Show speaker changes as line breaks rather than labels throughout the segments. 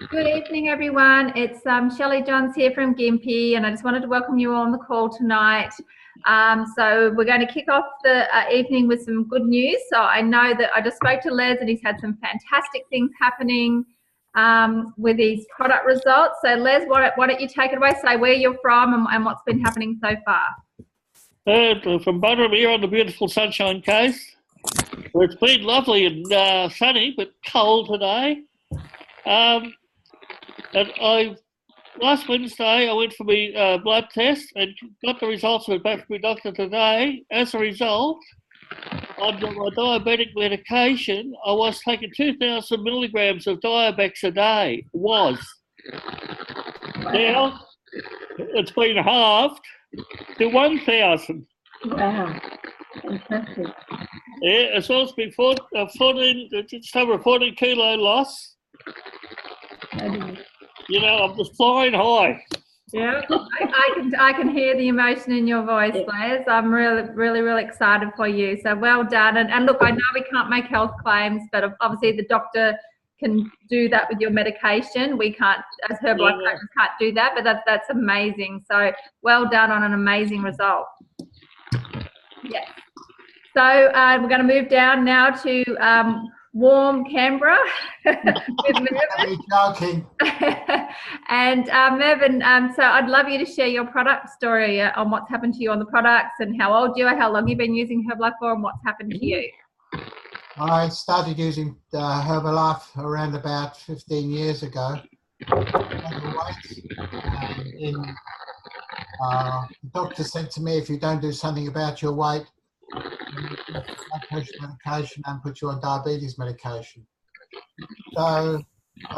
Good evening, everyone. It's Shelley Johns here from Gympie, and I just wanted to welcome you all on the call tonight. So we're going to kick off the evening with some good news. So I know that I just spoke to Les, and he's had some fantastic things happening with his product results. So Les, why don't you take it away? Say where you're from and what's been happening so far.
From Buderim here on the beautiful Sunshine Coast. It's been lovely and sunny, but cold today. And last Wednesday I went for my blood test and got the results of it back from my doctor today. As a result, under my diabetic medication, I was taking 2,000 milligrams of Diabex a day. Now it's been halved to 1,000.
Wow, fantastic.
Yeah, it's also been 14, just over a 14 kilo loss. You know, I'm just flying high.
Yeah, I can hear the emotion in your voice, Les. I'm really excited for you. So well done. And look, I know we can't make health claims, but obviously the doctor can do that with your medication. We can't, as Herbalife practice, can't do that, but that's amazing. So well done on an amazing result. Yeah. So we're going to move down now to warm Canberra with Mervyn.
Joking.
And Mervyn, so I'd love you to share your product story on what's happened to you on the products and how old you are, how long you've been using Herbalife for, and what's happened to you.
I started using Herbalife around about 15 years ago. The doctor said to me, if you don't do something about your weight, blood pressure medication and put you on diabetes medication. So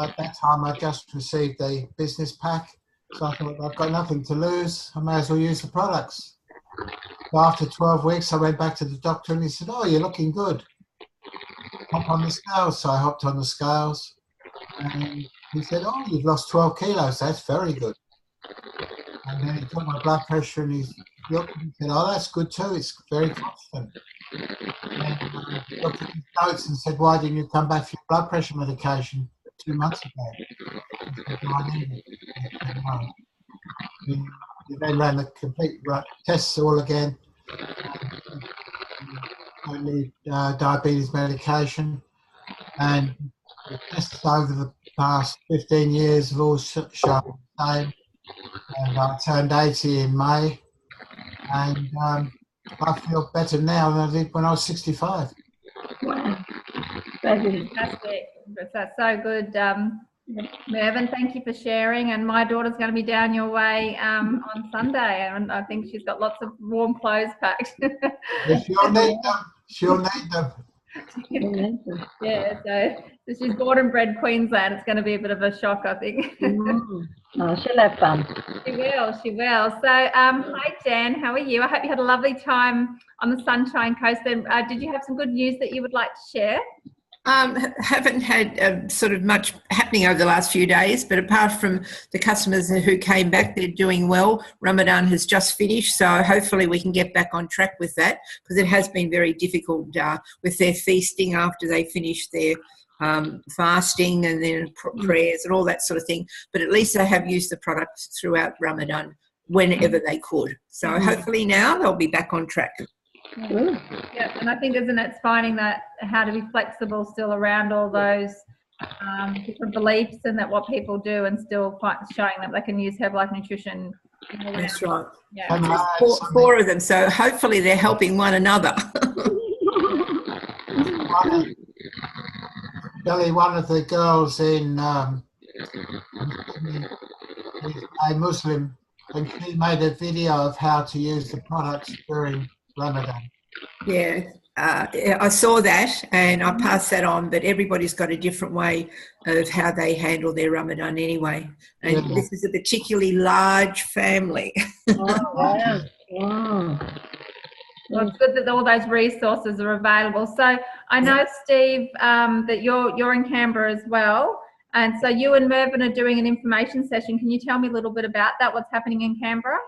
at that time I just received the business pack, so I thought I've got nothing to lose, I may as well use the products. So after 12 weeks I went back to the doctor and he said, oh, you're looking good, hop on the scales. So I hopped on the scales and he said, oh, you've lost 12 kilos, that's very good. And then he took my blood pressure and he looked and said, oh, that's good too, it's very constant. And he looked at his notes and said, why didn't you come back for your blood pressure medication 2 months ago? I said, no, I need it. He said, no. He then ran the complete tests all again. I need diabetes medication. And the tests over the past 15 years have all shown the same. And I turned 80 in May, and I feel better now than I did when I was 65.
Wow.
Fantastic. That's so good. Mervyn, thank you for sharing. And my daughter's going to be down your way on Sunday, and I think she's got lots of warm clothes packed.
Yes, she'll need them. She'll need them.
Yeah, so she's born and bred Queensland. It's going to be a bit of a shock, I think.
Oh, she'll have fun.
She will. So, hi Jan, how are you? I hope you had a lovely time on the Sunshine Coast. And did you have some good news that you would like to share?
Haven't had sort of much happening over the last few days, but apart from the customers who came back, they're doing well. Ramadan has just finished, so hopefully we can get back on track with that, because it has been very difficult with their feasting after they finish their fasting and then prayers and all that sort of thing. But at least they have used the products throughout Ramadan whenever they could. So hopefully now they'll be back on track.
Yeah, and I think, isn't it, finding that how to be flexible still around all those different beliefs and that what people do, and still quite showing that they can use Herbalife Nutrition.
That's right.
Yeah.
Four of them, so hopefully they're helping one another.
One of the girls in is a Muslim, and she made a video of how to use the products during Ramadan.
Yeah, I saw that and I passed that on, but everybody's got a different way of how they handle their Ramadan anyway. And this is a particularly large family.
Oh, wow. Wow.
Well, it's good that all those resources are available. So I know, Steve, that you're in Canberra as well. And so you and Mervyn are doing an information session. Can you tell me a little bit about that? What's happening in Canberra?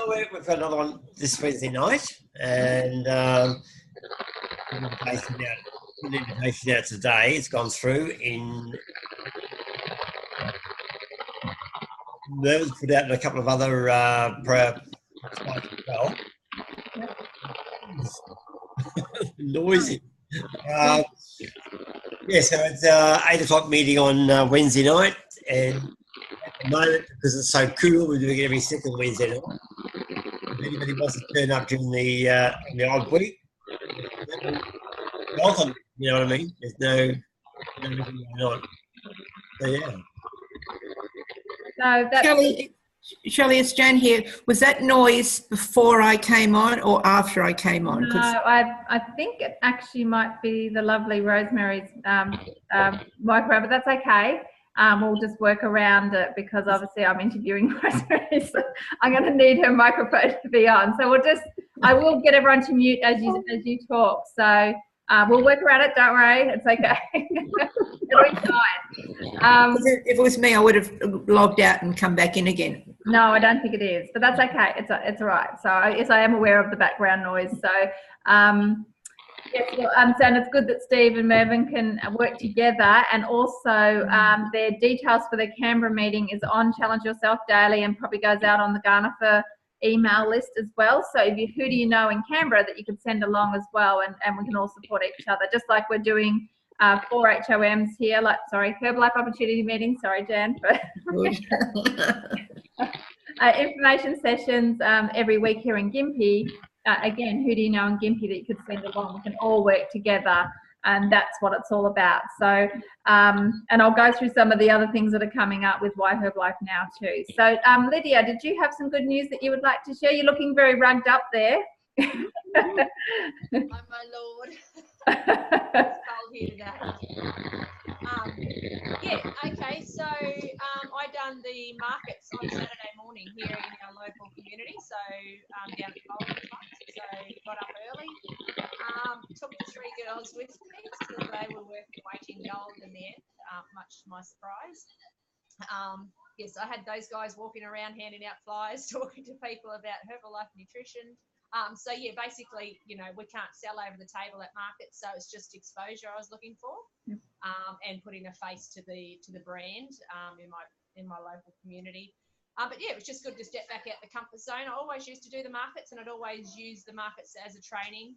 We've got another one this Wednesday night, and invitation out today. It's gone through in. That was put out in a couple of other sites as well. Noisy. Yeah, so it's 8 o'clock meeting on Wednesday night, and at the moment, because it's so cool, we're doing it every second Wednesday night. If anybody wants to turn up during the odd week, welcome. You know what I mean? There's no reason why not. So yeah.
So that's
Shelley, it's Jan here. Was that noise before I came on or after I came on?
no, I think it actually might be the lovely Rosemary's microphone, but that's okay. We'll just work around it because obviously I'm interviewing Rosemary, so I'm going to need her microphone to be on. So I will get everyone to mute as you talk. So we'll work around it. Don't worry, it's okay. It'll be fine.
If it was me, I would have logged out and come back in again.
No, I don't think it is, but that's okay. It's all right. So yes, I am aware of the background noise. So yes, well, I understand it's good that Steve and Mervyn can work together, and also their details for their Canberra meeting is on Challenge Yourself Daily and probably goes out on the Garnifer email list as well. So who do you know in Canberra that you could send along as well, and we can all support each other, just like we're doing 4 HOMs here, Herbalife Opportunity Meeting, sorry Jan, information sessions every week here in Gympie. Again, who do you know in Gympie that you could send along? We can all work together, and that's what it's all about. So, and I'll go through some of the other things that are coming up with Why Herbalife now too. So, Lydia, did you have some good news that you would like to share? You're looking very rugged up there.
Oh my lord. It's cold here today. Okay, so I done the markets on Saturday morning here in our local community, so down at Golden Club. So got up early, took the 3 girls with me, so they were worth their weight in gold in the end, much to my surprise. Yes, I had those guys walking around handing out flyers, talking to people about Herbalife nutrition. So yeah, basically, we can't sell over the table at markets, so it's just exposure I was looking for, and putting a face to the brand in my local community. But yeah, it was just good to step back out the comfort zone. I always used to do the markets, and I'd always use the markets as a training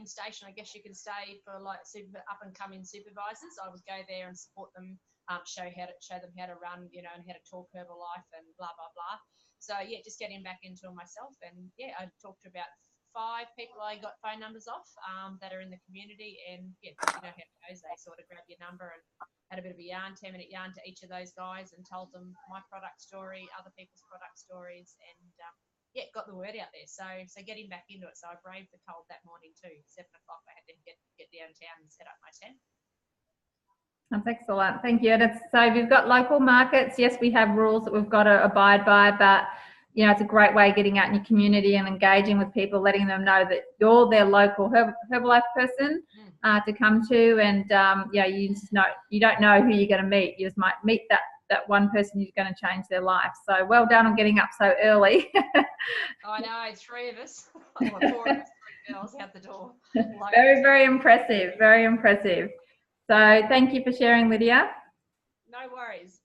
station, I guess you can say, for like super up and coming supervisors. I would go there and support them, show them how to run, and how to talk Herbalife and blah blah blah. So yeah, just getting back into it myself, and yeah, I talked to about 5 people I got phone numbers off that are in the community, and yeah, how it goes. They sort of grab your number and had a bit of a 10-minute yarn to each of those guys and told them my product story, other people's product stories, and yeah, got the word out there. So getting back into it. So I braved the cold that morning too. 7 o'clock, I had to get downtown and set up my tent.
That's excellent. Thank you. So we've got local markets. Yes, we have rules that we've got to abide by, but it's a great way of getting out in your community and engaging with people, letting them know that you're their local Herbalife person to come to, and you don't know who you're going to meet. You just might meet that one person who's going to change their life. So well done on getting up so early.
I know, 3 of us, 4 of us, 3 girls out the door.
Very, very impressive. Very impressive. So thank you for sharing, Lydia.
No worries.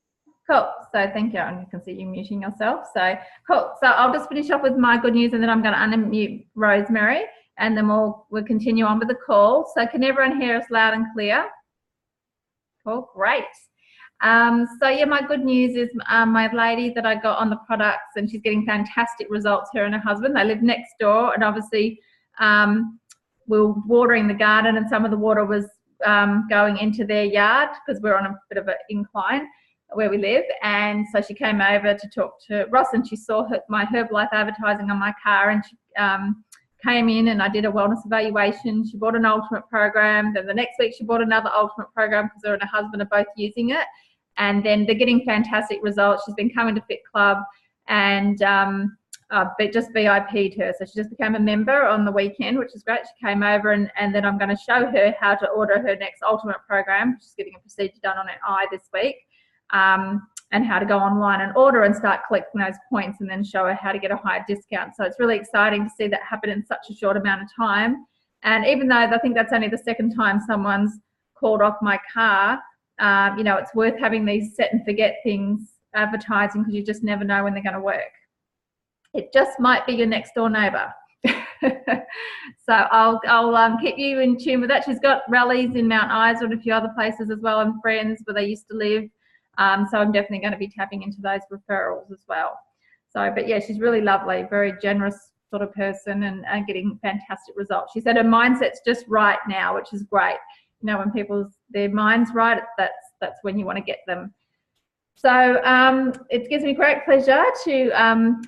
Cool. So thank you. And you can see you muting yourself. So cool. So I'll just finish off with my good news, and then I'm going to unmute Rosemary, and then we'll continue on with the call. So can everyone hear us loud and clear? Cool. Great. So yeah, my good news is my lady that I got on the products, and she's getting fantastic results, her and her husband. They live next door, and obviously we were watering the garden, and some of the water was going into their yard because we're on a bit of an incline where we live. And so she came over to talk to Ross, and she saw my Herbalife advertising on my car, and she came in, and I did a wellness evaluation. She bought an ultimate program. Then the next week she bought another ultimate program because her and her husband are both using it, and then they're getting fantastic results. She's been coming to Fit Club, and just VIP'd her. So she just became a member on the weekend, which is great. She came over, and then I'm going to show her how to order her next ultimate program. She's getting a procedure done on her eye this week, and how to go online and order and start collecting those points, and then show her how to get a higher discount. So it's really exciting to see that happen in such a short amount of time. And even though I think that's only the second time someone's called off my car, you know, it's worth having these set and forget things advertising, because you just never know when they're going to work. It just might be your next door neighbour. So I'll keep you in tune with that. She's got rallies in Mount Isa and a few other places as well, and friends where they used to live. So I'm definitely going to be tapping into those referrals as well. So, but yeah, she's really lovely, very generous sort of person, and getting fantastic results. She said her mindset's just right now, which is great. You know, when their mind's right, that's when you want to get them. So it gives me great pleasure to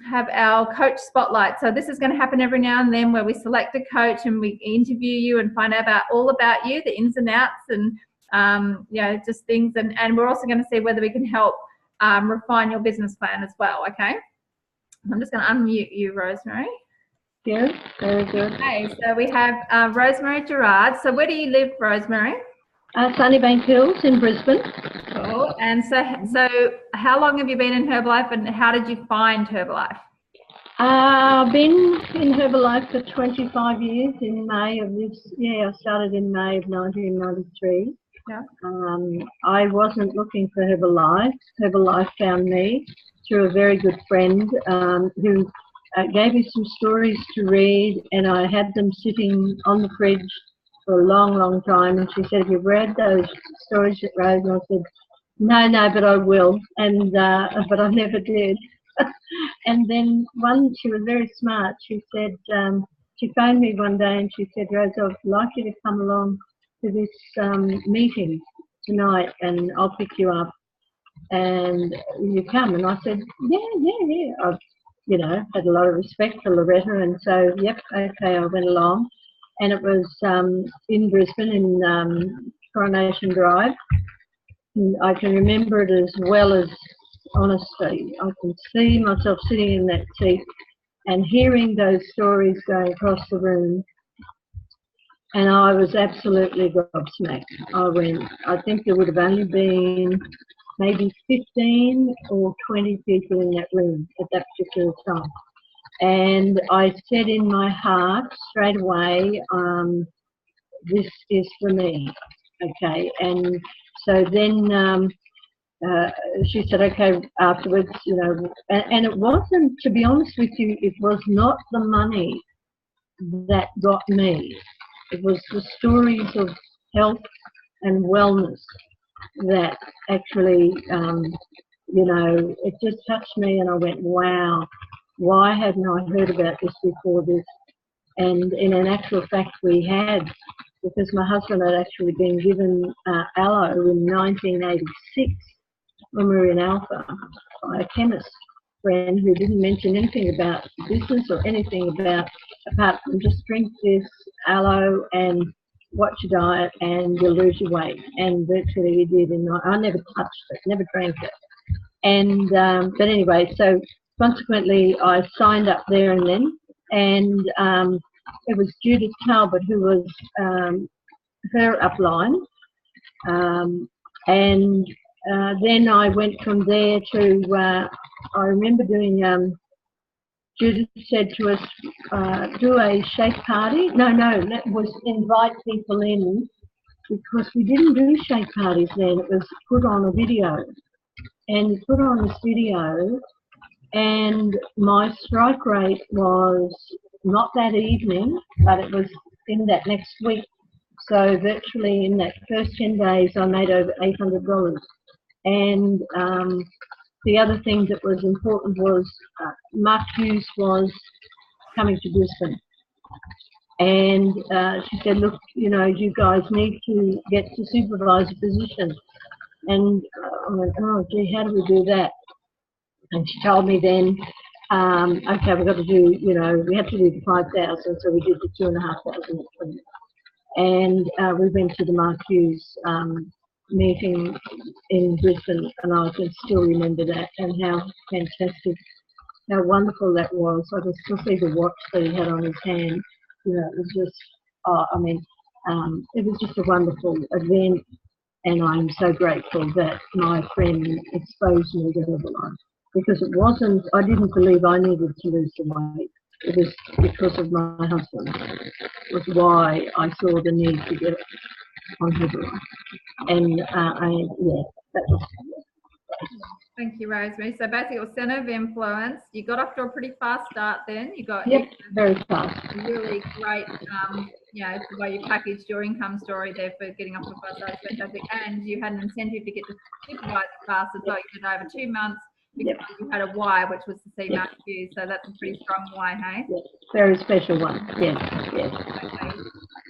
have our coach spotlight. So this is going to happen every now and then, where we select a coach and we interview you and find out all about you, the ins and outs, and you know, just things. And we're also going to see whether we can help refine your business plan as well. Okay. I'm just going to unmute you, Rosemary.
Good, very good.
Okay, so we have Rosemary Gerard. So where do you live, Rosemary?
Sunnybank Hills in Brisbane.
Cool. And so how long have you been in Herbalife, and how did you find Herbalife?
I've been in Herbalife for 25 years. In May of this year, I started in May of 1993.
Yeah.
I wasn't looking for Herbalife. Herbalife found me through a very good friend who gave me some stories to read, and I had them sitting on the fridge for a long, long time. And she said, "Have you read those stories that Rose?" And I said, No, but I will. And but I never did. And then she was very smart. She said, she phoned me one day and she said, "Rose, I'd like you to come along to this meeting tonight, and I'll pick you up and you come." And I said, yeah. I've, you know, had a lot of respect for Loretta, and so, yep, okay, I went along. And it was in Brisbane, in Coronation Drive. And I can remember it as well as, honestly, I can see myself sitting in that seat and hearing those stories going across the room. And I was absolutely gobsmacked. I think there would have only been maybe 15 or 20 people in that room at that particular time. And I said in my heart straight away, this is for me, okay? And so then she said, okay, afterwards, you know, and it wasn't, to be honest with you, it was not the money that got me. It was the stories of health and wellness that actually, you know, it just touched me, and I went, wow, why hadn't I heard about this before this? And in an actual fact, we had, because my husband had actually been given aloe in 1986 when we were in Alpha by a chemist friend who didn't mention anything about business or anything apart from just drink this aloe and watch your diet and you'll lose your weight. And virtually he did. And I never touched it, never drank it. And but anyway, so consequently I signed up there and then, and it was Judith Talbot who was her upline, and then I went from there to, I remember doing, Judith said to us, do a shake party. No, that was invite people in, because we didn't do shake parties then. It was put on a video, and put on this video, and my strike rate was not that evening, but it was in that next week. So virtually in that first 10 days, I made over $800. And the other thing that was important was Mark Hughes was coming to Brisbane. And she said, look, you know, you guys need to get to supervisor position. And I went, oh, gee, how do we do that? And she told me then, okay, we've got to do, you know, we have to do the 5,000, so we did the 2,500. And we went to the Mark Hughes meeting in Brisbane, and I can still remember that, and how fantastic, how wonderful that was. I can still see the watch that he had on his hand. You know, it was just, it was just a wonderful event, and I'm so grateful that my friend exposed me to Herbalife, because it wasn't, I didn't believe I needed to lose the weight. it was because of my husband, was why I saw the need to get it on Herbalife. And that was
Thank you, Rosemary. So basically, it was Centre of Influence. You got off to a pretty fast start then. You got
very fast.
really great, the way you packaged your income story there for getting off to a fast start is fantastic. And you had an incentive to get to supervise fast as well. You did over 2 months because you had a why, which was to see Mark Hughes. So that's a pretty strong why, hey?
Yes, very special one. Yes.
Okay.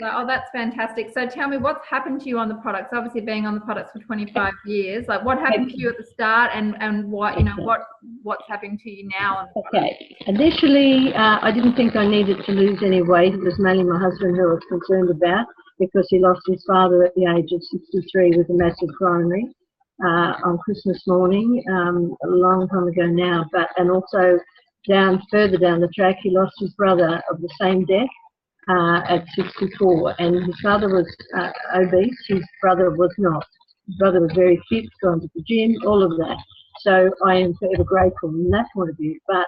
So, that's fantastic. So tell me, what's happened to you on the products? Obviously, being on the products for 25 years, like what happened to you at the start, and what what's happening to you now on the products?
Okay. Initially, I didn't think I needed to lose any weight. It was mainly my husband who I was concerned about because he lost his father at the age of 63 with a massive coronary on Christmas morning, a long time ago now. And also further down the track, he lost his brother of the same death. At 64, and his father was obese, his brother was not. His brother was very fit, gone to the gym, all of that. So I am forever grateful from that point of view. But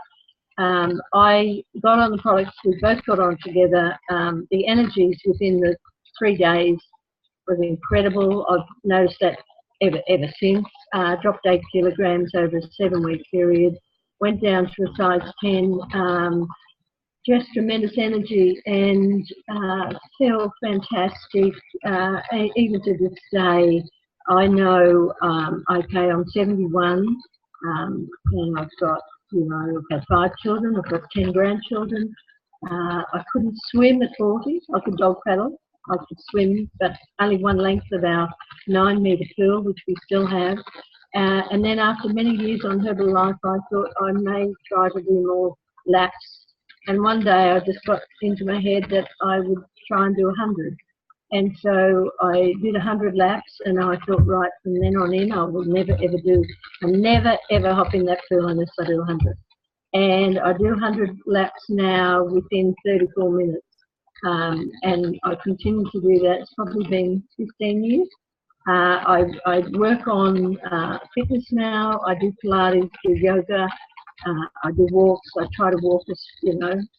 I got on the products, we both got on together. The energies within the 3 days was incredible. I've noticed that ever since. Dropped 8 kilograms over a 7-week period, went down to a size 10. Just tremendous energy and feel fantastic. Even to this day, I know, I'm 71, and I've got, I've had 5 children, I've got 10 grandchildren. I couldn't swim at 40, I could dog paddle, I could swim, but only one length of our 9-metre pool, which we still have. And then after many years on Herbalife, I thought I may try to do more laps. And one day I just got into my head that I would try and do 100. And so I did 100 laps, and I thought, right, from then on in, I will never ever hop in that pool unless I do 100. And I do 100 laps now within 34 minutes. And I continue to do that. It's probably been 15 years. I work on fitness now. I do Pilates, do yoga. I do walks. I try to walk as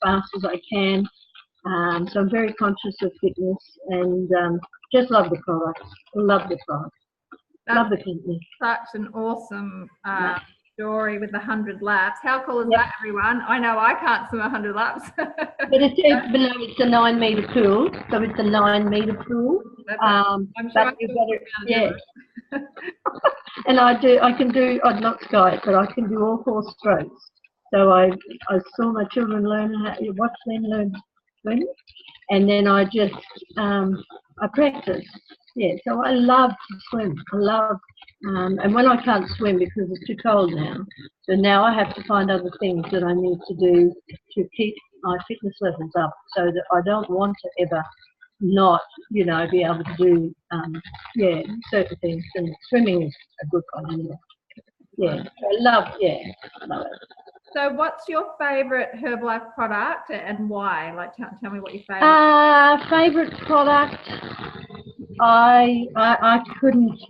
fast as I can. So I'm very conscious of fitness and just love the product. Love the product. Love the company.
Such an awesome story with the 100 laps. How cool is that, everyone? I know I can't swim 100 laps.
But it's a 9-metre pool, so it's a 9-metre pool.
I'm sure
and I can do, I'd not sky it, but I can do all 4 strokes. So I saw my children watch them learn swimming, and then I just, I practice. Yeah, so I love to swim. I love, and when I can't swim because it's too cold now, so now I have to find other things that I need to do to keep my fitness levels up, so that I don't want to ever not, be able to do, certain things. And swimming is a good one anyway. Yeah, I love it.
So what's your favourite Herbalife product and why? Like, tell me what your favourite.
Favourite product, I couldn't.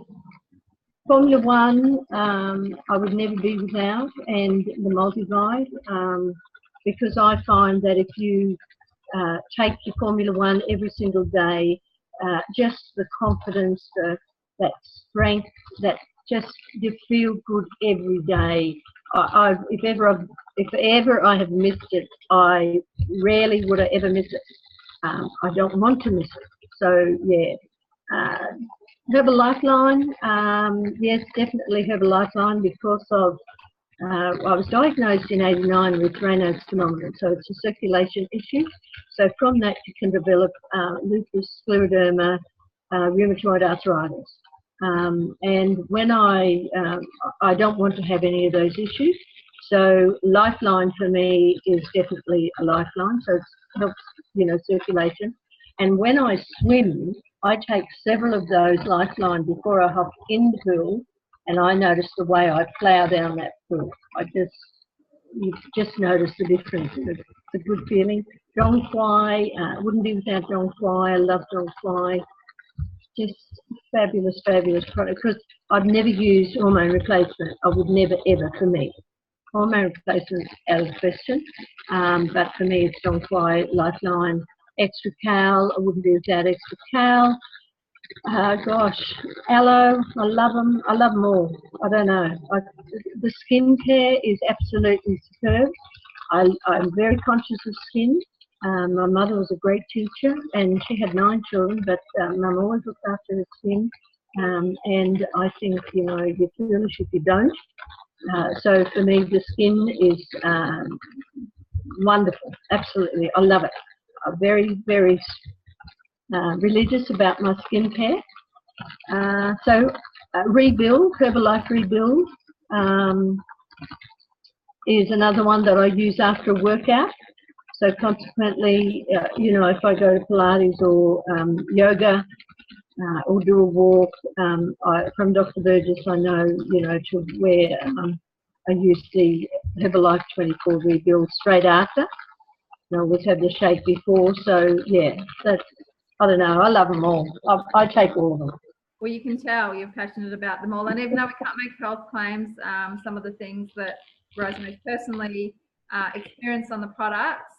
Formula One, I would never be without, and the Multivite, because I find that if you take your Formula One every single day, just the confidence, that strength, that just you feel good every day. If ever I have missed it, I rarely would I ever miss it. I don't want to miss it. So yeah, Herbalife Line, yes, definitely Herbalife Line because of I was diagnosed in '89 with Raynaud's phenomenon, so it's a circulation issue. So from that you can develop lupus, scleroderma, rheumatoid arthritis. And when I don't want to have any of those issues, so Lifeline for me is definitely a lifeline, so it helps, circulation. And when I swim, I take several of those Lifeline before I hop in the pool, and I notice the way I plough down that pool. You just notice the difference. It's a good feeling. Zhong Huai, wouldn't be without Zhong Huai. I love Zhong Huai. Just fabulous product, because I've never used hormone replacement. I would never, ever, for me. hormone replacement out of the question. But for me, it's Donquai, Lifeline, Extra Cal. I wouldn't do without Extra Cal. Gosh, Aloe, I love them. I love them all. I don't know. The skincare is absolutely superb. I'm very conscious of skin. My mother was a great teacher and she had 9 children, but Mum always looked after her skin. And I think, you know, you're foolish if you don't. So for me, the skin is wonderful. Absolutely. I love it. I'm very, very religious about my skincare. So Rebuild, Herbalife Rebuild is another one that I use after a workout. So consequently, you know, if I go to Pilates or yoga or do a walk, from Dr. Burgess, I know, you know, to wear, I use the Herbalife 24 Rebuild straight after. I always have the shake before, so yeah, that's, I don't know, I love them all. I take all of them.
Well, you can tell you're passionate about them all. And even though we can't make health claims, some of the things that Rosemary's personally experienced on the products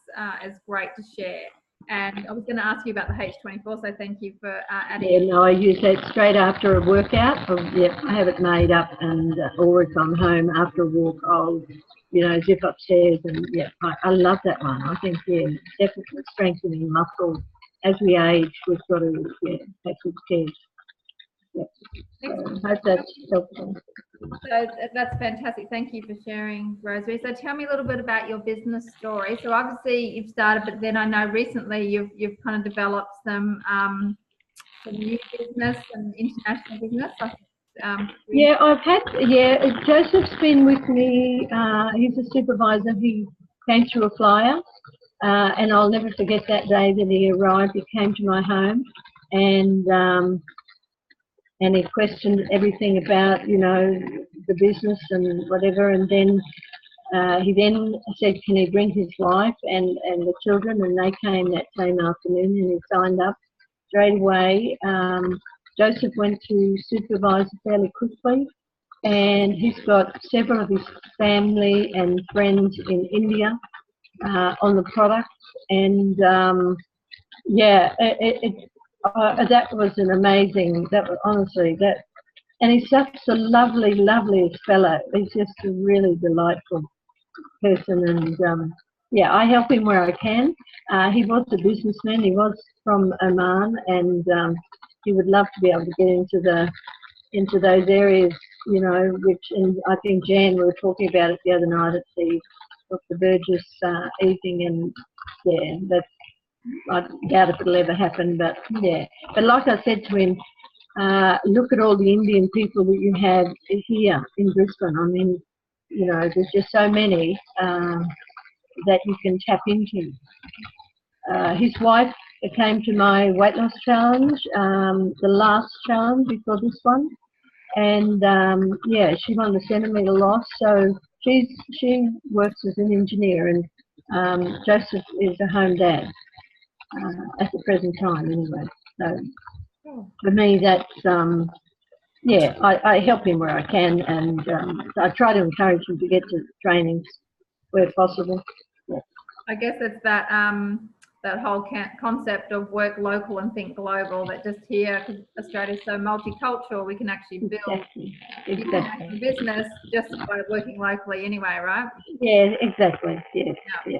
is great to share. And I was going to ask you about the H24, so thank you for adding.
Yeah, no, I use that straight after a workout. Yeah, I have it made up, and or if I'm home after a walk, I'll, you know, zip upstairs, and yeah, I love that one. I think, yeah, definitely strengthening muscles. As we age, we've got to, yeah, take good care. Yeah. So I hope that's helpful.
So that's fantastic. Thank you for sharing, Rosemary. So tell me a little bit about your business story. So obviously you've started, but then I know recently you've kind of developed some new business and international business.
Yeah, I've had, yeah, Joseph's been with me. He's a supervisor. He came through a flyer, and I'll never forget that day that he arrived. He came to my home, and he questioned everything about, you know, the business and whatever. And then he then said, can he bring his wife and the children? And they came that same afternoon, and he signed up straight away. Joseph went to supervise fairly quickly, and he's got several of his family and friends in India on the products. And yeah, that was an amazing, that was honestly, that, and he's such a lovely, lovely fellow. He's just a really delightful person, and yeah, I help him where I can. He was a businessman. He was from Oman, and he would love to be able to get into those areas, you know, which, and I think Jan, we were talking about it the other night at the Dr. Burgess evening, and yeah, that's, I doubt if it'll ever happen, but yeah. But like I said to him, look at all the Indian people that you have here in Brisbane. I mean, you know, there's just so many that you can tap into. His wife came to my weight loss challenge, the last challenge before this one, and yeah, she won the centimetre loss. So she works as an engineer, and Joseph is a home dad. At the present time, anyway. So for me, that's yeah. I help him where I can, and I try to encourage him to get to trainings where possible. Yeah.
I guess it's that that whole concept of work local and think global. That just here, because Australia's so multicultural, we can actually build
exactly.
business just by working locally, anyway, right?
Yeah, exactly. Yeah. Yeah.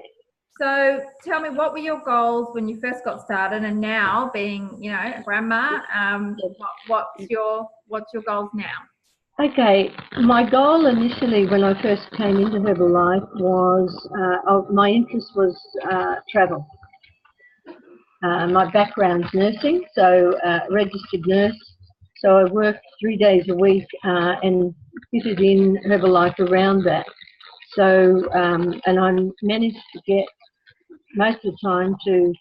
So tell me, what were your goals when you first got started, and now being, you know, a grandma, what's your goals now?
Okay, my goal initially when I first came into Herbalife was, my interest was travel. My background's nursing, so registered nurse. So I worked 3 days a week and fitted in Herbalife around that. So, and I managed to get most of the time to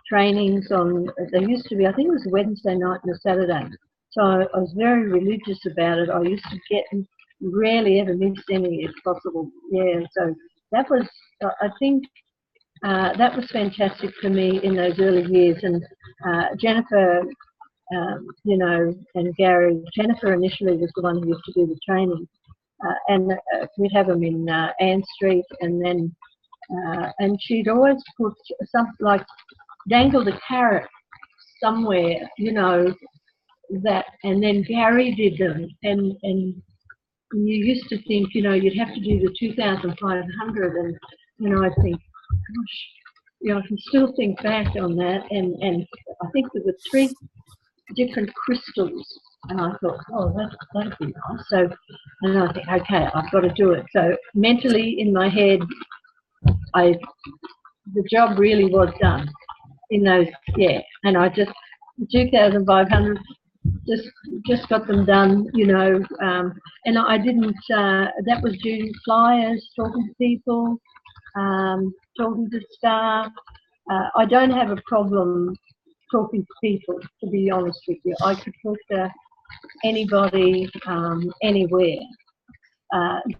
trainings on, there used to be, I think it was a Wednesday night and a Saturday. So I was very religious about it. I used to get, rarely ever missed any if possible. Yeah, so that was, I think, that was fantastic for me in those early years. And Jennifer, you know, and Gary, Jennifer initially was the one who used to do the training. and we'd have them in Ann Street, and she'd always put something like dangled a carrot somewhere, you know, that, and then Gary did them, and you used to think, you know, you'd have to do the 2,500, and you know, I think, gosh, you know, I can still think back on that, and I think there were 3 different crystals, and I thought, oh, that'd be nice. So, and I think, okay, I've got to do it. So mentally in my head, the job really was done in those, yeah, and I just 2,500. Just got them done, you know, and I didn't, that was doing flyers, talking to people, talking to staff. I don't have a problem talking to people, to be honest with you. I could talk to anybody, anywhere,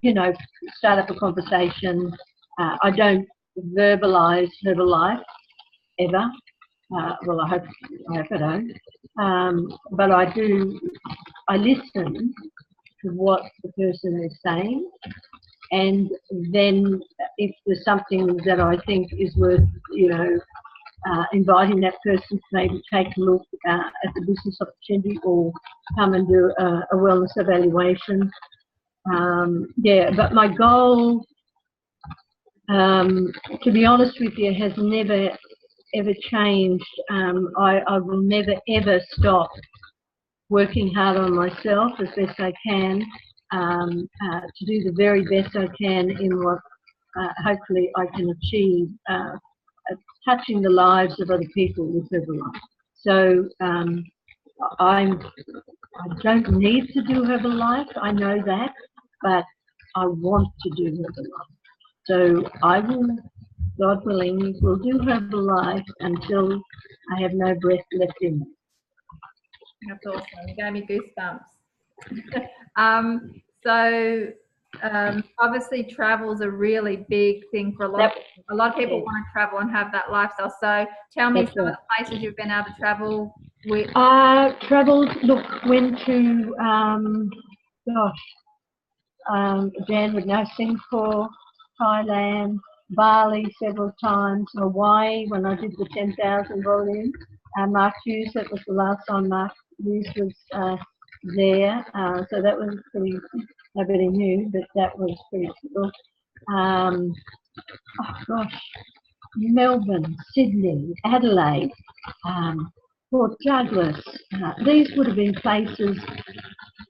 you know, start up a conversation. I don't verbalise Herbalife, ever. Well, I hope I don't. But I listen to what the person is saying, and then if there's something that I think is worth, you know, inviting that person to maybe take a look at the business opportunity or come and do a wellness evaluation. Yeah, but my goal, to be honest with you, has never ever changed. I will never ever stop working hard on myself as best I can, to do the very best I can in what hopefully I can achieve, touching the lives of other people with Herbalife. So I don't need to do Herbalife, I know that, but I want to do Herbalife. So I will, God willing, will do Herbalife until I have no breath left in me.
That's awesome. You gave me goosebumps. Obviously travel's a really big thing for a lot of people want to travel and have that lifestyle. So tell me some of the places you've been able to travel with.
Travelled, look, went to, Jan would know, Singapore, Thailand, Bali several times, Hawaii when I did the 10,000 volume. Mark Hughes, that was the last time Mark Hughes was there. So that was pretty, nobody knew, but that was pretty cool. Oh gosh, Melbourne, Sydney, Adelaide, Port Douglas. These would have been places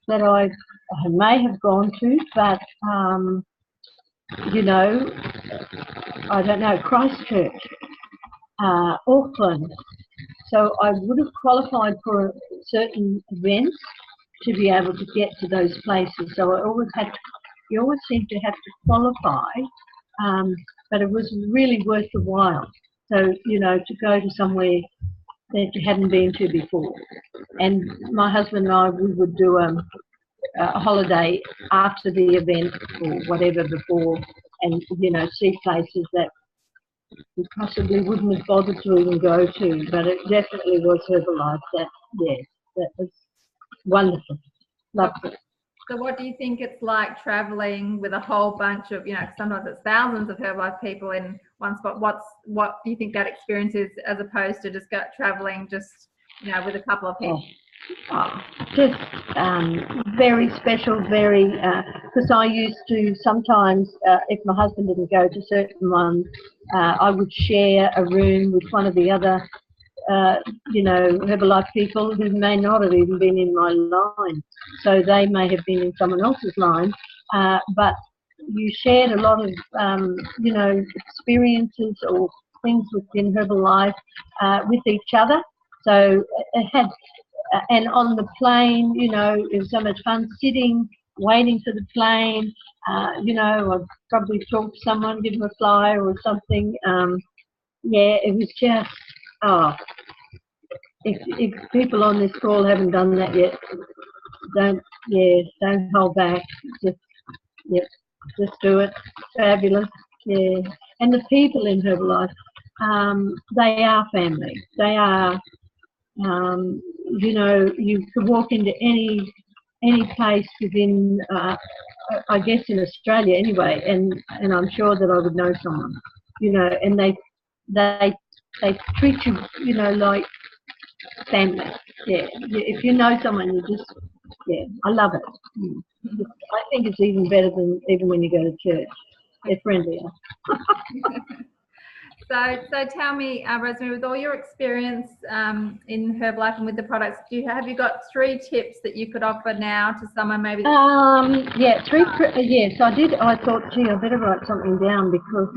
that I may have gone to, but you know, I don't know, Christchurch, Auckland. So I would have qualified for certain events to be able to get to those places. So I always had, you always seem to have to qualify, but it was really worth the while. So, you know, to go to somewhere that you hadn't been to before. And my husband and I, we would do a holiday after the event or whatever before, and, you know, see places that we possibly wouldn't have bothered to even go to, but it definitely was Herbalife. That, yes, that was wonderful. Loved it.
So what do you think it's like traveling with a whole bunch of, you know, sometimes it's thousands of Herbalife people in one spot? What do you think that experience is as opposed to just traveling just, you know, with a couple of people?
Just very special, very, because I used to sometimes, if my husband didn't go to certain ones, I would share a room with one of the other, you know, Herbalife people who may not have even been in my line. So they may have been in someone else's line, but you shared a lot of, you know, experiences or things within Herbalife with each other. So it had, and on the plane, you know, it was so much fun sitting, waiting for the plane. You know, I'd probably talk to someone, give them a flyer or something. Yeah, it was just, if people on this call haven't done that yet, don't hold back. Just do it. Fabulous. Yeah, and the people in Herbalife, they are family. They are. You know, you could walk into any place within I guess in Australia anyway, and I'm sure that I would know someone, you know, and they treat you, you know, like family. Yeah, if you know someone, you just, yeah, I love it. I think it's even better than even when you go to church. They're friendlier.
So tell me, Rosemary, with all your experience in Herbalife and with the products, have you got 3 tips that you could offer now to someone maybe?
Yeah, yes, I did. I thought, gee, I better write something down because,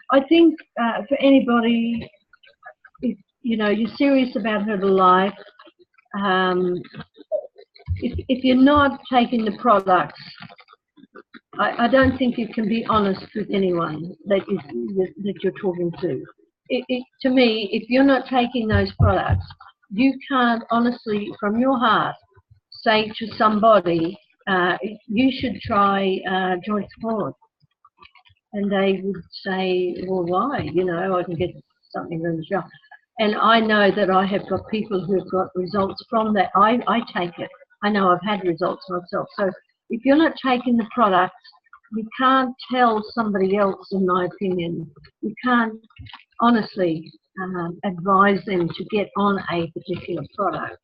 I think for anybody, if you know you're serious about Herbalife, if you're not taking the products, I don't think you can be honest with anyone that you're talking to. To me, if you're not taking those products, you can't honestly, from your heart, say to somebody, you should try joint support. And they would say, well, why? You know, I can get something from the shop. And I know that I have got people who have got results from that. I take it. I know I've had results myself. So if you're not taking the products, you can't tell somebody else, in my opinion. You can't honestly advise them to get on a particular product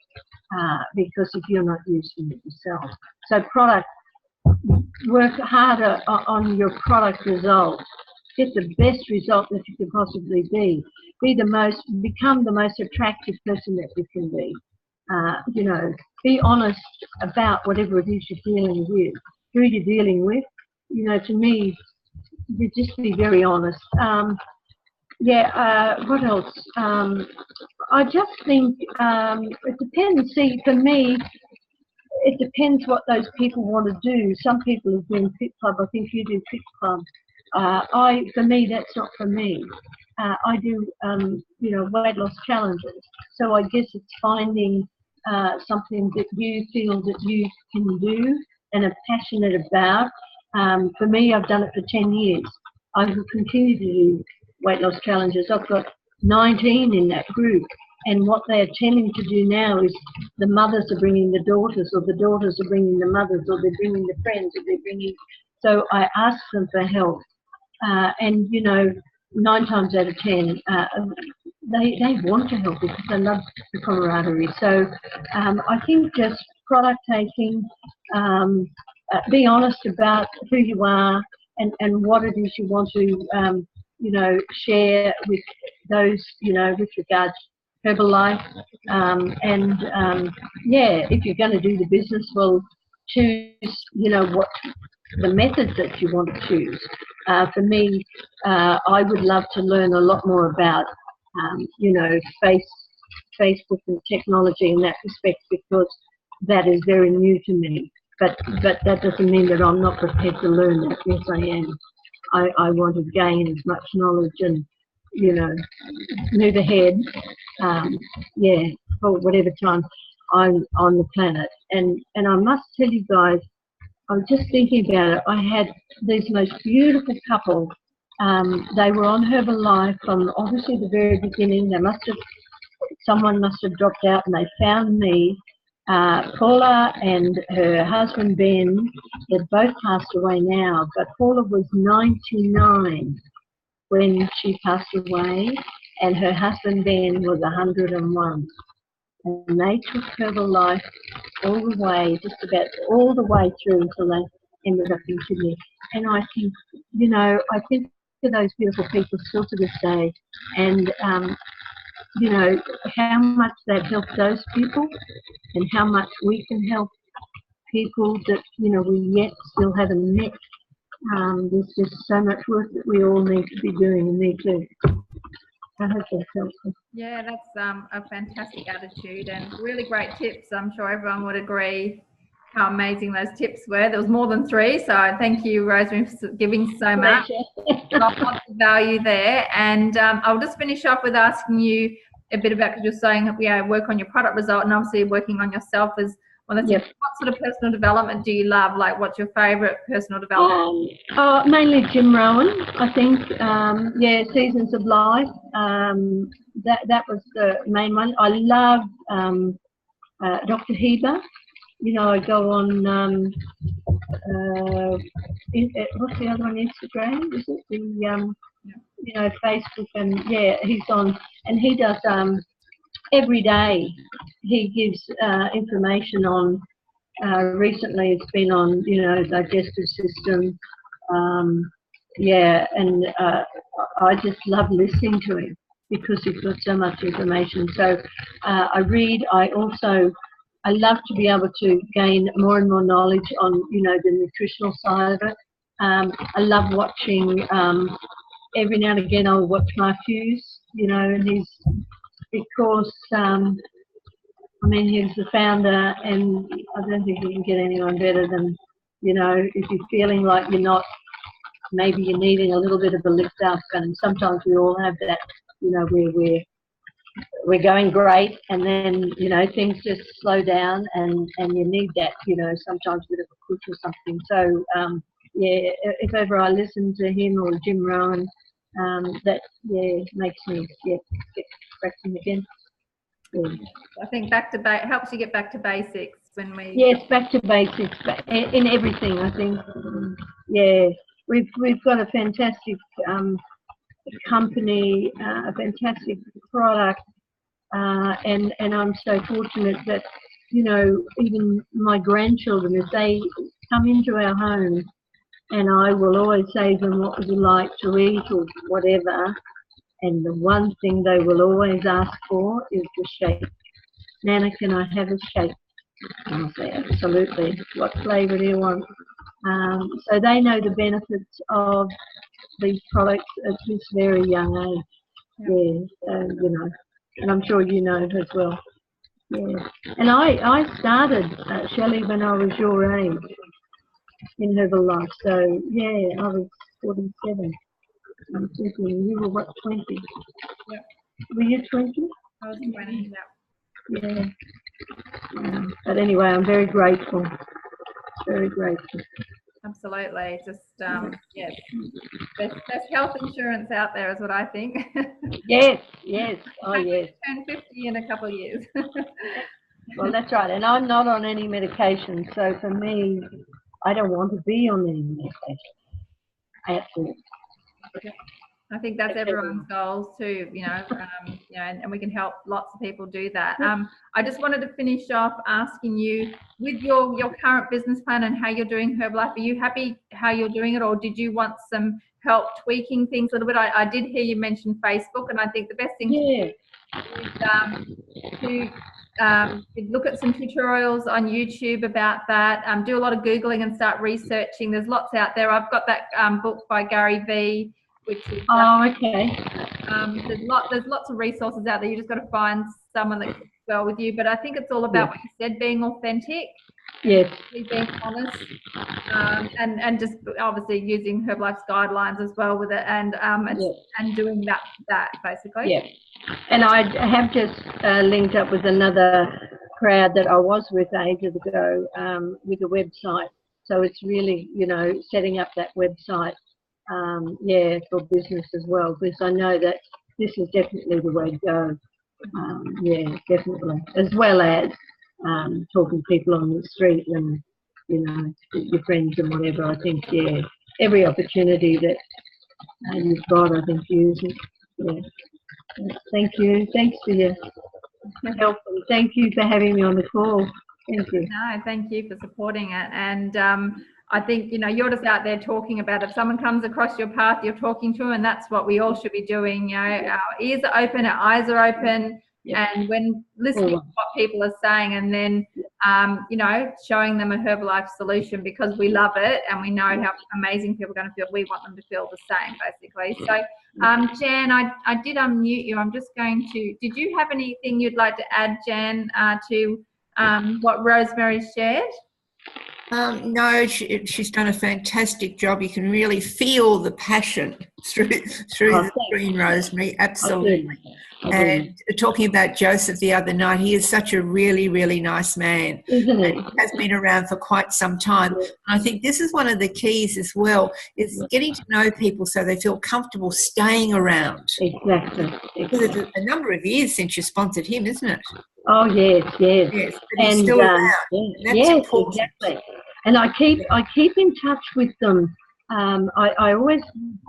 because if you're not using it yourself. So work harder on your product result. Get the best result that you can possibly be. Become the most attractive person that you can be. You know, be honest about whatever it is you're dealing with, who you're dealing with. You know, to me, you just be very honest. What else? I just think it depends. See, for me, it depends what those people want to do. Some people are doing Fit Club. I think you do Fit Club. For me, that's not for me. I do, you know, weight loss challenges. So I guess it's finding something that you feel that you can do and are passionate about. For me, I've done it for 10 years. I will continue to do weight loss challenges. I've got 19 in that group. And what they're tending to do now is the mothers are bringing the daughters, or the daughters are bringing the mothers, or they're bringing the friends, or they're bringing. So I ask them for help. And, you know, 9 times out of 10, they want to help because they love the camaraderie. So I think just product taking, be honest about who you are and what it is you want to, you know, share with those, you know, with regards to Herbalife. If you're going to do the business, well, choose, you know, what the methods that you want to choose. For me, I would love to learn a lot more about, you know, Facebook and technology in that respect, because that is very new to me. But that doesn't mean that I'm not prepared to learn that. Yes, I am. I want to gain as much knowledge and, you know, move ahead, for whatever time I'm on the planet. And I must tell you guys, I was just thinking about it. I had these most beautiful couple. They were on Herbalife from obviously the very beginning. Someone must have dropped out and they found me. Paula and her husband Ben, they've both passed away now, but Paula was 99 when she passed away, and her husband Ben was 101. And they took Herbalife all the way, just about all the way through until they ended up in Sydney. And I think, you know, I think of those beautiful people still to this day, and you know, how much that helped those people and how much we can help people that, you know, we yet still haven't met. There's just so much work that we all need to be doing, and me too. I hope that helps.
Yeah, that's a fantastic attitude and really great tips. I'm sure everyone would agree how amazing those tips were. There was more than 3, so thank you, Rosemary, for giving so much. Lots of value there. And I'll just finish off with asking you a bit about, because you're saying, work on your product result, and obviously working on yourself is one of the things. What sort of personal development do you love? Like, what's your favourite personal development?
Mainly Jim Rohn, I think. Seasons of Life. That was the main one. I love Dr. Heber. you know, I go on, what's the other one, Instagram, is it? The, you know, Facebook, and yeah, he's on, and he does, every day he gives information on, recently it's been on, you know, digestive system, yeah, and I just love listening to him because he's got so much information. So I read, I love to be able to gain more and more knowledge on, you know, the nutritional side of it. I love watching, every now and again I'll watch Mark Hughes, you know, and because, I mean, he's the founder, and I don't think you can get anyone better than, you know, if you're feeling like you're not, maybe you're needing a little bit of a lift up, and sometimes we all have that, you know, where we're going great, and then, you know, things just slow down, and you need that, you know, sometimes a bit of a push or something. So, yeah, if ever I listen to him or Jim Rowan, that, yeah, makes me, yeah, get cracking again. Yeah.
I think helps you get back to basics when we.
Yes, back to basics in everything. I think. Yeah, we've got a fantastic company, a fantastic product, and I'm so fortunate that, you know, even my grandchildren, if they come into our home, and I will always say to them, what would you like to eat or whatever. And the one thing they will always ask for is the shake. Nana, can I have a shake? And I'll say, absolutely. What flavour do you want? So they know the benefits of these products at this very young age. Yeah, you know, and I'm sure you know as well. Yeah. And I started, Shelley, when I was your age in Herbalife. So, yeah, I was 47. I'm thinking you were what, 20?
Yeah.
Were you 20?
I was 20, yeah.
Yeah. But anyway, I'm very grateful. Very grateful.
Absolutely. Just, yeah, best health insurance out there is what I think.
Yes, yes. Oh, yes.
Turn 50 in a couple of years.
Well, that's right. And I'm not on any medication. So for me, I don't want to be on any medication. Absolutely.
I think that's everyone's goals too, you know, and we can help lots of people do that. I just wanted to finish off asking you, with your current business plan and how you're doing Herbalife, are you happy how you're doing it, or did you want some help tweaking things a little bit? I did hear you mention Facebook, and I think the best thing to look at some tutorials on YouTube about that. Do a lot of Googling and start researching. There's lots out there. I've got that book by Gary Vee, which is
okay.
There's lots of resources out there. You just got to find someone that fits well with you. But I think it's all about what you said, being authentic.
Yes.
Being honest, and just obviously using Herbalife's guidelines as well with it, and doing that basically.
Yeah. And I have just linked up with another crowd that I was with ages ago with a website. So it's really, you know, setting up that website, for business as well, because I know that this is definitely the way to go. Yeah, definitely. As well as talking to people on the street and, you know, your friends and whatever. I think, yeah, every opportunity that you've got, I think, use it. Yeah. Thank you. Thanks for your help, and thank you for having me on the call. Thank you.
No, thank you for supporting it. And I think, you know, you're just out there talking about it. If someone comes across your path, you're talking to them, and that's what we all should be doing. You know, our ears are open, our eyes are open, and when listening to what people are saying, and then, you know, showing them a Herbalife solution because we love it and we know how amazing people are going to feel. We want them to feel the same, basically. So, Jan, I did unmute you. I'm just going to, did you have anything you'd like to add, Jan, to what Rosemary shared?
No, she's done a fantastic job. You can really feel the passion through the screen, Rosemary. Absolutely. And talking about Joseph the other night, he is such a really, really nice man.
Isn't it?
And he has been around for quite some time. And I think this is one of the keys as well, is getting to know people so they feel comfortable staying around.
Exactly.
Because it's a number of years since you sponsored him, isn't it?
Oh, yes.
Yes, but he's still around. That's
yes,
important.
exactly. And I keep in touch with them. I always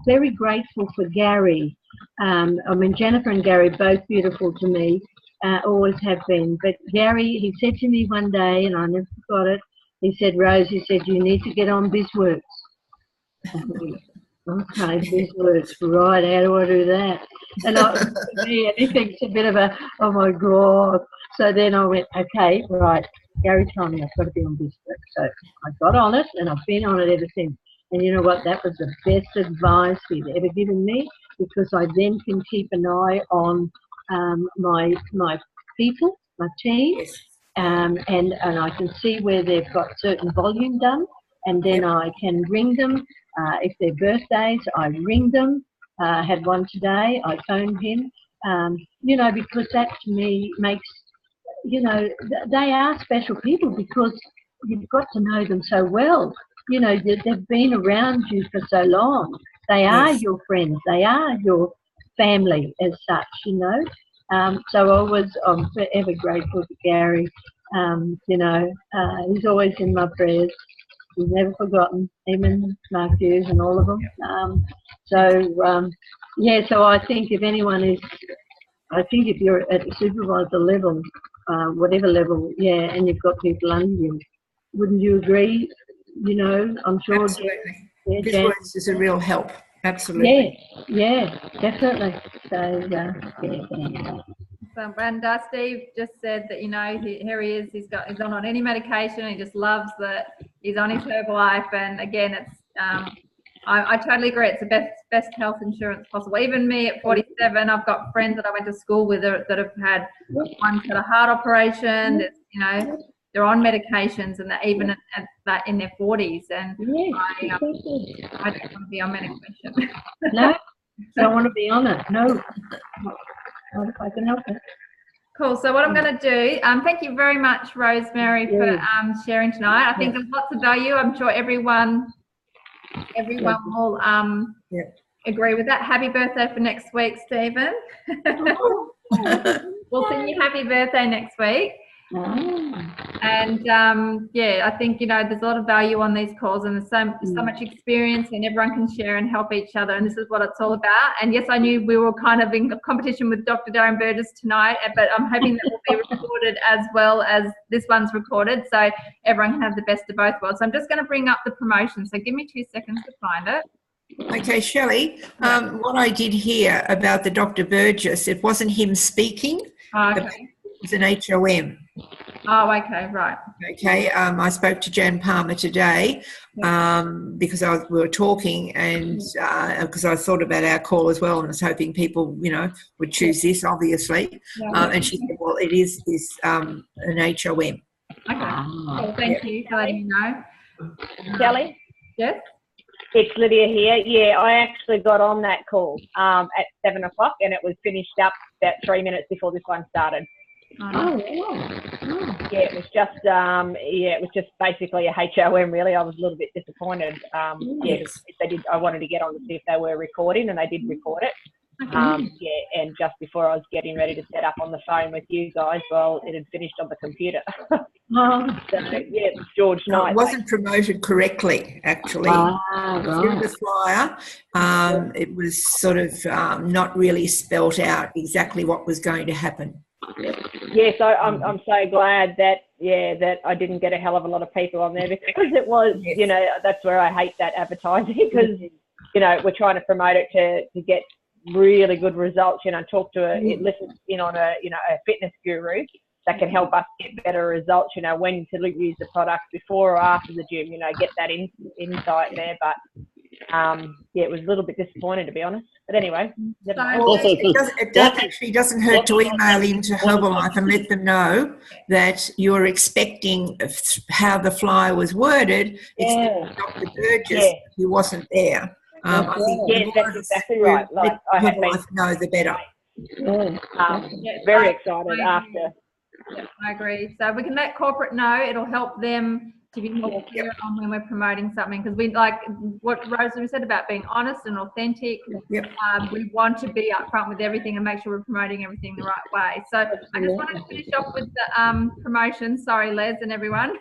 very grateful for Gary. I mean, Jennifer and Gary, both beautiful to me, always have been. But Gary, he said to me one day, and I never forgot it, he said, Rose, he said, you need to get on BizWorks. Okay, BizWorks, right, how do I do that? And for me, anything's a bit of a, oh my God. So then I went, okay, right, Gary told me I've got to be on BizWorks. So I got on it, and I've been on it ever since. And you know what? That was the best advice he'd ever given me, because I then can keep an eye on my people, my team, and I can see where they've got certain volume done, and then I can ring them. If they're birthdays, I ring them. I had one today. I phoned him, you know, because that to me makes, you know, they are special people because you've got to know them so well. You know, they've been around you for so long. They are your friends. They are your family as such, you know. So I'm forever grateful to Gary. You know, he's always in my prayers. He's never forgotten, even Mark Hughes and all of them. Yeah, so I think if anyone is, I think if you're at the supervisor level, whatever level, yeah, and you've got people under you, wouldn't you agree? You know, I'm sure.
Absolutely.
Yeah,
BizWorks is a real help. Absolutely.
Yeah, definitely. So, yeah.
And Steve just said that, you know, here he is. He's not on any medication. He just loves that he's on his Herbalife. And again, it's I totally agree. It's the best health insurance possible. Even me at 47, I've got friends that I went to school with that have had one had a heart operation. There's, you know, they're on medications, and they're even at that in their 40s. And I don't want to be on medication.
No, don't want to be on it. No. Not if I can help it.
Cool. So what I'm going to do, thank you very much, Rosemary, for sharing tonight. I think there's lots of value. I'm sure everyone will agree with that. Happy birthday for next week, Stephen. We'll sing you happy birthday next week. And I think, you know, there's a lot of value on these calls, and there's so much experience, and everyone can share and help each other, and this is what it's all about. And yes, I knew we were kind of in competition with Dr. Darren Burgess tonight, but I'm hoping that will be recorded as well as this one's recorded, so everyone can have the best of both worlds. So I'm just going to bring up the promotion, so give me 2 seconds to find it.
Okay, Shelley, what I did hear about the Dr. Burgess, it wasn't him speaking.
Okay.
It was an HOM.
Oh, okay, right.
Okay, I spoke to Jan Palmer today because we were talking, and because I thought about our call as well, and I was hoping people, you know, would choose this, obviously. And she said, well, it is this an HOM.
Okay, well, thank you for letting me know.
Kelly?
Yes?
It's Lydia here. Yeah, I actually got on that call at 7 o'clock, and it was finished up about 3 minutes before this one started.
Oh,
yeah, it was just basically a HOM. Really, I was a little bit disappointed. If they did, I wanted to get on to see if they were recording, and they did record it. And just before I was getting ready to set up on the phone with you guys, well, it had finished on the computer. So, yeah, it was George Knight.
It wasn't promoted correctly, actually. Through the flyer, it was sort of not really spelt out exactly what was going to happen.
Yes, I'm so glad that that I didn't get a hell of a lot of people on there, because it was, you know, that's where I hate that advertising, because, you know, we're trying to promote it to get really good results, you know, listen in on a fitness guru that can help us get better results, you know, when to use the product before or after the gym, you know, get that insight there. But it was a little bit disappointing, to be honest. But anyway,
it actually doesn't hurt to email into Herbalife and let them know that you're expecting how the flyer was worded. It's Dr. Burgess who wasn't there. I think the
Yes,
more
that's
of us
exactly
who
right. Like, I have been
Herbalife know, the better.
very excited after.
Yep, I agree. So we can let corporate know. It'll help them to be more clear on when we're promoting something, because we like what Rosalie said about being honest and authentic.
Yep.
We want to be upfront with everything and make sure we're promoting everything the right way. So I just wanted to finish off with the promotion. Sorry, Les and everyone.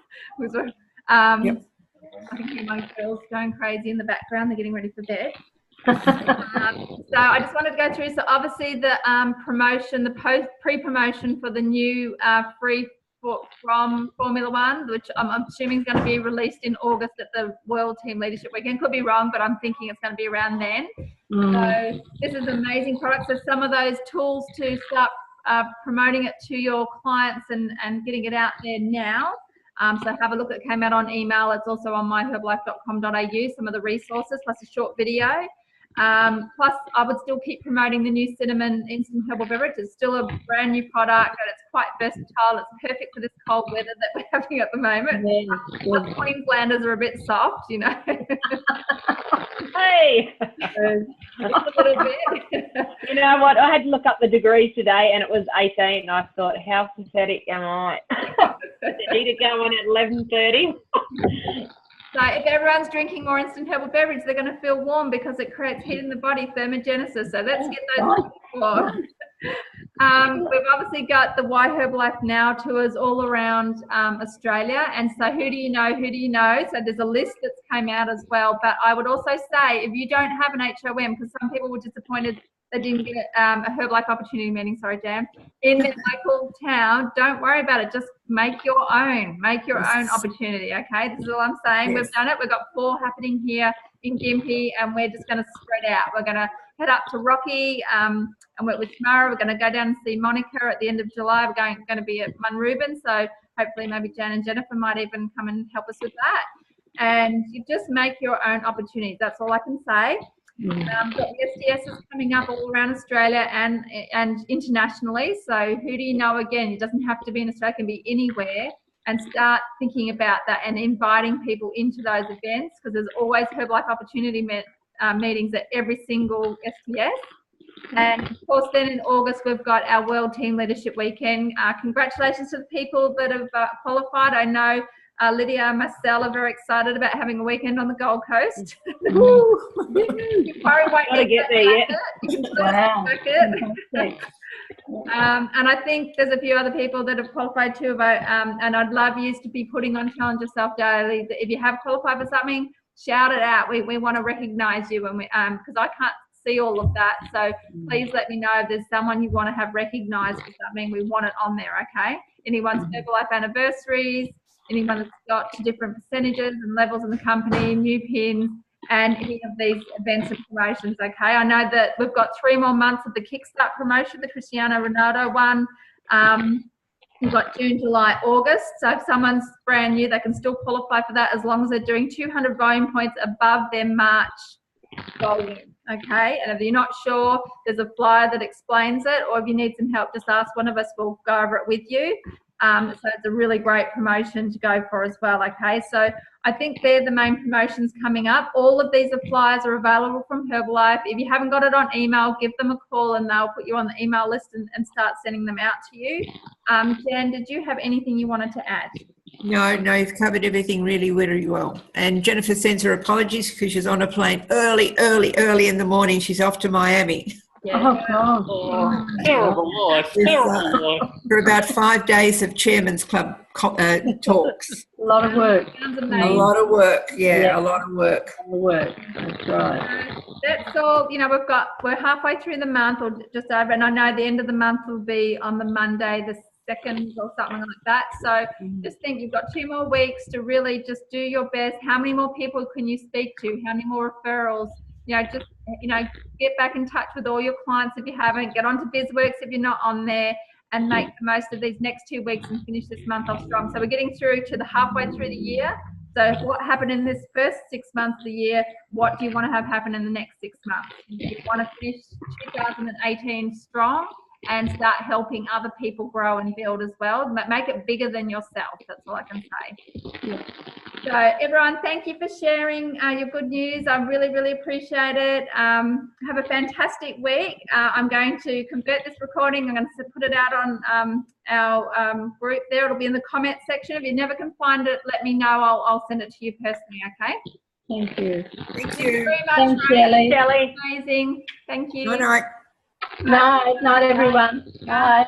I can hear my girls going crazy in the background. They're getting ready for bed. So I just wanted to go through. So obviously the promotion, the pre-promotion for the new free from Formula One, which I'm assuming is going to be released in August at the World Team Leadership Weekend. Could be wrong, but I'm thinking it's going to be around then. So this is amazing product. So some of those tools to start promoting it to your clients and getting it out there now. So have a look. It came out on email. It's also on myherbalife.com.au, some of the resources plus a short video. Plus, I would still keep promoting the new cinnamon instant herbal beverage. It's still a brand new product and it's quite versatile. It's perfect for this cold weather that we're having at the moment. Us Queenslanders are a bit soft, you know.
Hey,
A little bit.
you know what? I had to look up the degrees today, and it was 18. And I thought, how pathetic am I? I need to go in at 11:30.
So if everyone's drinking more instant herbal beverage, they're going to feel warm because it creates heat in the body, thermogenesis. So let's get those warm. We've obviously got the Why Herbalife Now tours all around Australia. And so who do you know? Who do you know? So there's a list that's came out as well. But I would also say if you don't have an HOM, because some people were disappointed they didn't get a Herbalife opportunity meeting, sorry, Jan, in their local town, don't worry about it. Just make your own. Make your own opportunity, okay? This is all I'm saying.
Yes.
We've done it. We've got 4 happening here in Gympie, and we're just going to spread out. We're going to head up to Rocky and work with Tamara. We're going to go down and see Monica at the end of July. We're going to be at Munrooban, so hopefully maybe Jan and Jennifer might even come and help us with that. And you just make your own opportunities. That's all I can say. But the SDS is coming up all around Australia and internationally. So who do you know? Again, it doesn't have to be in Australia, it can be anywhere. And start thinking about that and inviting people into those events, because there's always Herbalife opportunity meetings at every single SDS. And of course, then in August, we've got our World Team Leadership Weekend. Congratulations to the people that have qualified. I know Lydia and Marcel are very excited about having a weekend on the Gold Coast. You probably won't
Gotta get there yet.
You can still and I think there's a few other people that have qualified too. And I'd love you to be putting on Challenge Yourself Daily. If you have qualified for something, shout it out. We want to recognise you, and because I can't see all of that. So please let me know if there's someone you want to have recognised for something. We want it on there, okay? Anyone's Herbalife anniversaries, anyone that's got different percentages and levels in the company, new pins, and any of these events and promotions, okay? I know that we've got 3 more months of the Kickstart promotion, the Cristiano Ronaldo one. We've got June, July, August. So if someone's brand new, they can still qualify for that as long as they're doing 200 volume points above their March volume, okay? And if you're not sure, there's a flyer that explains it, or if you need some help, just ask one of us, we'll go over it with you. So it's a really great promotion to go for as well, okay? So I think they're the main promotions coming up. All of these flyers are available from Herbalife. If you haven't got it on email, give them a call and they'll put you on the email list and start sending them out to you. Jan, did you have anything you wanted to add?
No, you've covered everything really, really well. And Jennifer sends her apologies because she's on a plane early in the morning. She's off to Miami.
Yeah.
Oh, God.
Oh, terrible life. Terrible life.
For about 5 days of Chairman's Club talks.
A lot of work.
Sounds
A
amazing.
lot of work,
Yeah.
a lot of work.
A lot of work. That's right.
That's all. You know, we're halfway through the month or just over, and I know the end of the month will be on the Monday, the 2nd or something like that. So just think you've got 2 more weeks to really just do your best. How many more people can you speak to? How many more referrals? You know, just, you know, get back in touch with all your clients if you haven't. Get onto BizWorks if you're not on there, and make the most of these next 2 weeks and finish this month off strong. So we're getting through to the halfway through the year. So what happened in this first 6 months of the year? What do you want to have happen in the next 6 months? You want to finish 2018 strong and start helping other people grow and build as well. Make it bigger than yourself. That's all I can say. So everyone, thank you for sharing your good news. I really, really appreciate it. Have a fantastic week. I'm going to convert this recording. I'm going to put it out on our group there. It'll be in the comment section. If you never can find it, let me know. I'll send it to you personally, okay?
Thank you.
Thank
Thank you
you.
very much,
Thanks,
Rose.
Shelley.
Amazing. Thank you.
Night night.
Night, night, everyone. Bye.